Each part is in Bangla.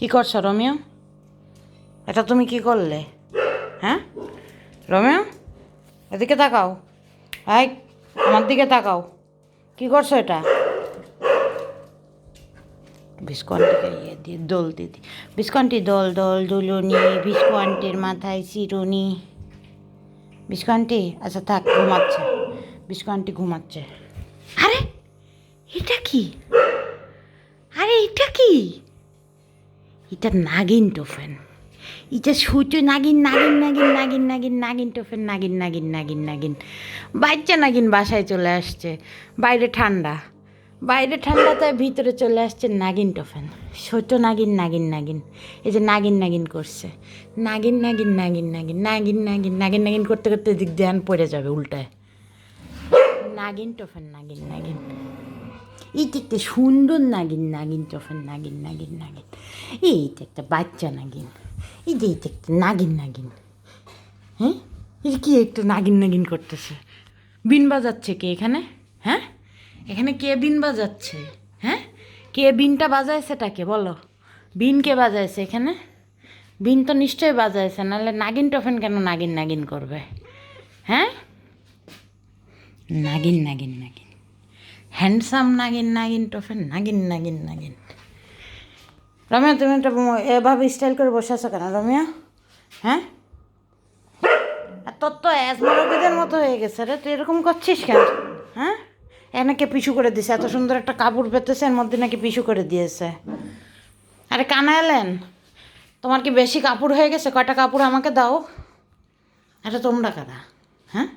কি করছো রোমিও? এটা তুমি কি করলে? হ্যাঁ রোমিও, এদিকে তাকাও। এই, আমার দিকে তাকাও। কি করছো এটা? বিস্কনটিকে ইয়ে দিয়ে দোল দিদি, বিস্কনটি দোল দোল দুলুনি, বিস্কনটির মাথায় চিরুনি। বিস্কনটি আচ্ছা থাক, ঘুমাচ্ছে। বিস্কনটি ঘুমাচ্ছে। আরে এটা কি? আরে এটা কি? এটা নাগিন টোফেন। এটা সুতো নাগিন নাগিন নাগিন নাগিন নাগিন নাগিন টোফেন নাগিন নাগিন নাগিন নাগিন। বাচ্চা নাগিন বাসায় চলে আসছে। বাইরে ঠান্ডা, বাইরে ঠান্ডা, তাই ভিতরে চলে আসছে নাগিন টোফেন। ছোটো নাগিন নাগিন নাগিন। এই যে নাগিন নাগিন করছে, নাগিন নাগিন নাগিন নাগিন নাগিন নাগিন নাগিন নাগিন করতে করতে দিক ধ্যান পড়ে যাবে উল্টায়। নাগিন টোফেন নাগিন নাগিন। এইটা একটা সুন্দর নাগিন, নাগিন টোফেন নাগিন নাগিন নাগিন। এইটা একটা বাচ্চা নাগিন। এই যে এইটা একটা নাগিন নাগিন। হ্যাঁ, এটা কি একটু নাগিন নাগিন করতেছে? বিন বাজাচ্ছে কে এখানে? হ্যাঁ, এখানে কে বিন বাজাচ্ছে? হ্যাঁ, কে বিনটা বাজাইছে তাকে বলো। বিন কে বাজাইছে এখানে? বিন তো নিশ্চয়ই বাজাইছে, নাহলে নাগিন টোফেন কেন নাগিন নাগিন করবে? হ্যাঁ, নাগিন নাগিন নাগিন, হ্যান্ডসাম নাগিন নাগিন টোফেন নাগিন নাগিন নাগিন। রমিয়া, তুমি একটা এভাবে স্টাইল করে বসে আছো কেন রমিয়া? হ্যাঁ, আর তোর তো অ্যাজমা রোগীদের মতো হয়ে গেছে রে, তুই এরকম করছিস কেন? হ্যাঁ, নাকি পিছু করে দিছে? এত সুন্দর একটা কাপড় পেতেছে, এর মধ্যে নাকি পিছু করে দিয়েছে। আরে কানা এলেন, তোমার কি বেশি কাপড় হয়ে গেছে? কয়টা কাপড় আমাকে দাও। আরে তোমরা কারা? হ্যাঁ,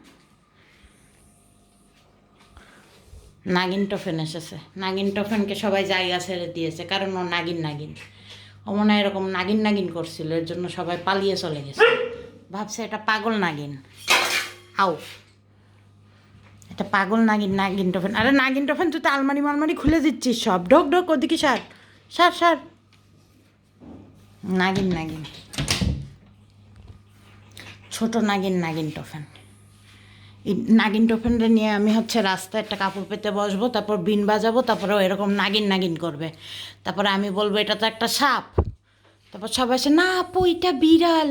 নাগিন টোফেন এসেছে। নাগিন টোফেনকে সবাই জায়গা ছেড়ে দিয়েছে, কারণ ও নাগিন নাগিন। ও মনে হয় এরকম নাগিন নাগিন করছিল, এর জন্য সবাই পালিয়ে চলে গেছে। ভাবছে এটা পাগল নাগিন। আও, এটা পাগল নাগিন, নাগিন টোফেন। আরে নাগিন টোফেন, তুই তো আলমারি মালমারি খুলে দিচ্ছিস সব। ঢোক ঢোক, ওদিকে সার সার সার। নাগিন নাগিন, ছোট নাগিন, নাগিন টোফেন। এই নাগিন টোফেনটা নিয়ে আমি হচ্ছে রাস্তায় একটা কাপড় পেতে বসবো, তারপর বিন বাজাবো, তারপরে এরকম নাগিন নাগিন করবে। তারপরে আমি বলবো এটা তো একটা সাপ। তারপর সবাই এসে, না আপু এটা বিড়াল।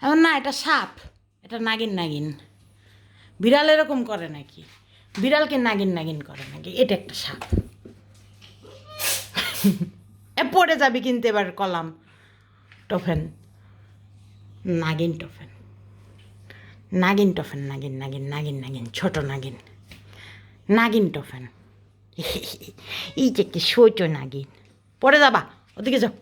এমন না, এটা সাপ, এটা নাগিন নাগিন। বিড়াল এরকম করে নাকি? বিড়ালকে নাগিন নাগিন করে নাকি? এটা একটা সাপ। পড়ে যাবি কিন্তু এবার কলাম। টোফেন, নাগিন টোফেন, নাগিন টোফেন নাগিন নাগিন নাগিন নাগিন, ছোট নাগিন, নাগিন টোফেন। এই যে একটি ছোট নাগিন। পড়ে যাবা, ওদিকে যাও।